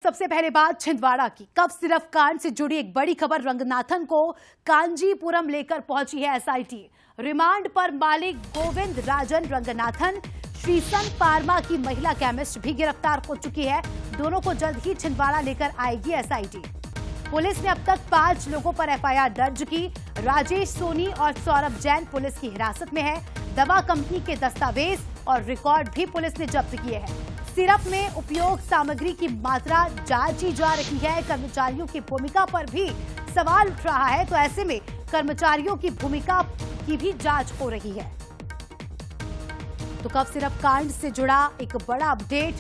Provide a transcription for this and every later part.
सबसे पहले बात छिंदवाड़ा की। कफ सिरफ कांड से जुड़ी एक बड़ी खबर। रंगनाथन को कांजीपुरम लेकर पहुंची है एसआईटी। रिमांड पर मालिक गोविंद राजन रंगनाथन, श्रीसन फार्मा की महिला केमिस्ट भी गिरफ्तार हो चुकी है। दोनों को जल्द ही छिंदवाड़ा लेकर आएगी एसआईटी। पुलिस ने अब तक 5 लोगों पर एफआईआर दर्ज की। राजेश सोनी और सौरभ जैन पुलिस की हिरासत में है। दवा कंपनी के दस्तावेज और रिकॉर्ड भी पुलिस ने जब्त किए हैं। सिरप में उपयोग सामग्री की मात्रा जांची जा रही है। कर्मचारियों की भूमिका पर भी सवाल उठ रहा है, तो ऐसे में कर्मचारियों की भूमिका की भी जांच हो रही है। तो कफ सिरप कांड से जुड़ा एक बड़ा अपडेट।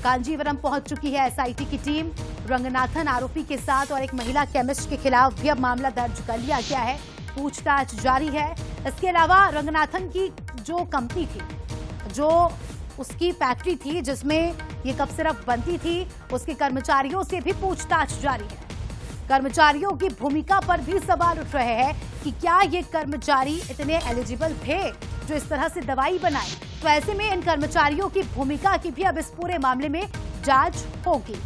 कांजीवरम पहुंच चुकी है एसआईटी की टीम। रंगनाथन आरोपी के साथ और एक महिला केमिस्ट के खिलाफ भी अब मामला दर्ज कर लिया गया है। पूछताछ जारी है। इसके अलावा रंगनाथन की जो कंपनी थी, जो उसकी फैक्ट्री थी जिसमें ये कफ सिरप बनती थी, उसके कर्मचारियों से भी पूछताछ जारी है। कर्मचारियों की भूमिका पर भी सवाल उठ रहे हैं कि क्या ये कर्मचारी इतने एलिजिबल थे जो इस तरह से दवाई बनाए। तो ऐसे में इन कर्मचारियों की भूमिका की भी अब इस पूरे मामले में जांच होगी।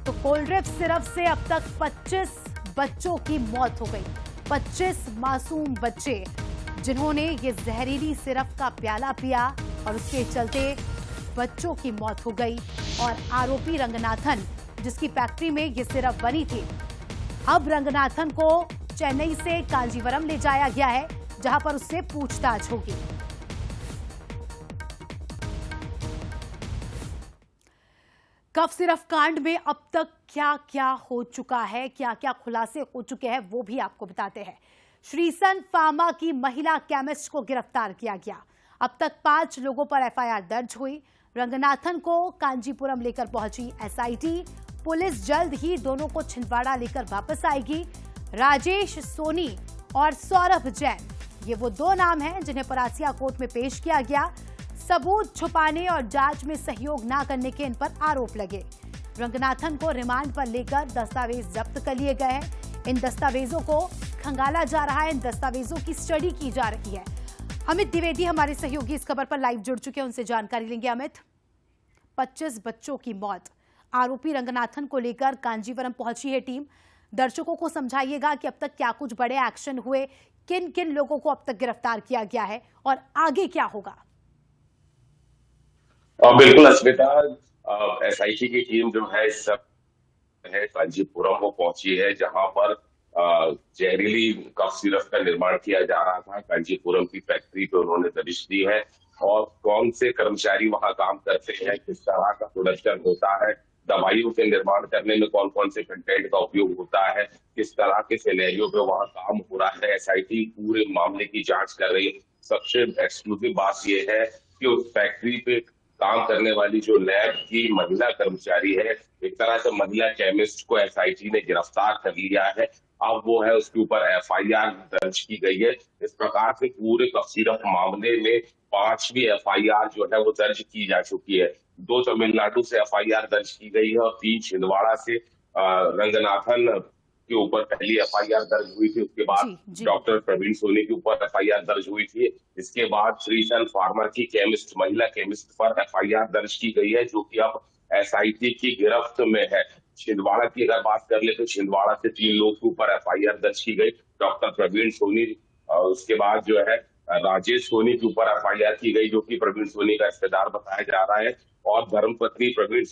तो कोल्ड्रिप सिरप से अब तक 25 बच्चों की मौत हो गई। 25 मासूम बच्चे जिन्होंने ये जहरीली सिरप का प्याला पिया और उसके चलते बच्चों की मौत हो गई। और आरोपी रंगनाथन, जिसकी फैक्ट्री में ये सिरप बनी थी, अब रंगनाथन को चेन्नई से कांजीवरम ले जाया गया है, जहां पर उससे पूछताछ होगी। कफ सिरप कांड में अब तक क्या क्या हो चुका है, क्या क्या खुलासे हो चुके हैं, वो भी आपको बताते हैं। श्रीसन फार्मा की महिला केमिस्ट को गिरफ्तार किया गया। अब तक 5 लोगों पर एफआईआर दर्ज हुई। रंगनाथन को कांजीपुरम लेकर पहुंची एसआईटी। पुलिस जल्द ही दोनों को छिंदवाड़ा लेकर वापस आएगी। राजेश सोनी और सौरभ जैन, ये वो 2 नाम हैं जिन्हें परासिया कोर्ट में पेश किया गया। सबूत छुपाने और जांच में सहयोग न करने के इन पर आरोप लगे। रंगनाथन को रिमांड पर लेकर दस्तावेज जब्त कर लिए गए हैं। इन दस्तावेजों को खंगाला जा रहा है, इन दस्तावेजों की स्टडी की जा रही है। अमित द्विवेदी हमारे सहयोगी इस खबर पर लाइव जुड़ चुके हैं, उनसे जानकारी लेंगे। अमित, 25 बच्चों की मौत, आरोपी रंगनाथन को लेकर कांजीवरम पहुंची है टीम। दर्शकों को समझाइएगा कि अब तक क्या कुछ बड़े एक्शन हुए, किन किन लोगों को अब तक गिरफ्तार किया गया है और आगे क्या होगा। बिल्कुल अस्मिता, एसआईटी की टीम जो है इस सब है कांजीपुरम को पहुंची है, जहां पर जहरीली कफ सिरप का निर्माण किया जा रहा था। कांजीपुरम की फैक्ट्री पे उन्होंने दबिश दी है और कौन से कर्मचारी वहां काम करते हैं, किस तरह का प्रोडक्शन होता है, दवाइयों के निर्माण करने में कौन कौन से कंटेंट का उपयोग होता है, किस तरह के सिनेरियो पे वहां काम हो रहा है। एसआईटी पूरे मामले की जांच कर रही है। सबसे एक्सक्लूसिव बात यह है कि उस फैक्ट्री पे काम करने वाली जो लैब की महिला कर्मचारी है, एक तरह से महिला केमिस्ट को एसआईटी ने गिरफ्तार कर लिया है। अब वो है उसके ऊपर एफआईआर दर्ज की गई है। इस प्रकार से पूरे कफ सिरप मामले में 5वीं एफआईआर जो है वो दर्ज की जा चुकी है। 2 तमिलनाडु से एफआईआर दर्ज की गई है और 3 छिंदवाड़ा से। रंगनाथन के ऊपर पहली एफआईआर दर्ज हुई थी, उसके बाद डॉक्टर प्रवीण सोनी के ऊपर एफआईआर दर्ज हुई थी। इसके बाद श्रीसन फार्मा की केमिस्ट, महिला केमिस्ट पर एफआईआर दर्ज की गई है, जो कि अब एसआईटी की गिरफ्त में है। छिंदवाड़ा की अगर बात कर ले तो छिंदवाड़ा से 3 लोग के ऊपर एफआईआर दर्ज की गई। डॉक्टर प्रवीण सोनी, उसके बाद जो है राजेश सोनी के ऊपर एफआईआर की गई, जो कि प्रवीण सोनी का रिश्तेदार बताया जा रहा है। और धर्मपत्नी प्रवीण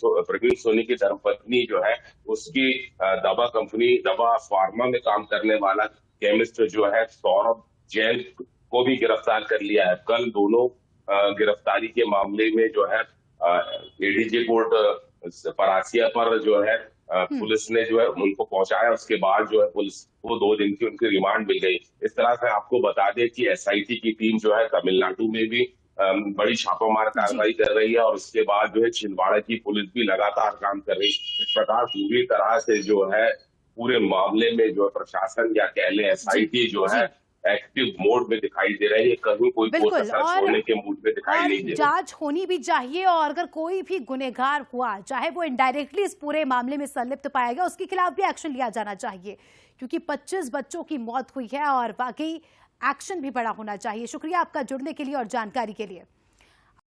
सोनी की धर्मपत्नी जो है, उसकी दवा कंपनी दवा फार्मा में काम करने वाला केमिस्ट जो है सौरभ जैन को भी गिरफ्तार कर लिया है। कल दोनों गिरफ्तारी के मामले में जो है एडीजे कोर्ट परासिया पर जो है पुलिस ने जो है उनको पहुंचाया। उसके बाद जो है पुलिस को 2 दिन की उनकी रिमांड मिल गई। इस तरह से आपको बता दें कि एसआईटी की टीम जो है तमिलनाडु में भी बड़ी छापामार कार्रवाई कर रही है और उसके बाद जो है छिंदवाड़ा की पुलिस भी लगातार काम कर रही है। इस प्रकार पूरी तरह से जो है पूरे मामले में जो प्रशासन या कह लें एसआईटी जो है एक्टिव मोड में दिखाई दे रही है। कहीं कोई होने के मूड में दिखाई नहीं दे रही। जांच होनी भी चाहिए और अगर कोई भी गुनहगार हुआ, चाहे वो इनडायरेक्टली इस पूरे मामले में संलिप्त पाया गया, उसके खिलाफ भी एक्शन लिया जाना चाहिए, क्योंकि 25 बच्चों की मौत हुई है और वाकई एक्शन भी बड़ा होना चाहिए। शुक्रिया आपका जुड़ने के लिए और जानकारी के लिए।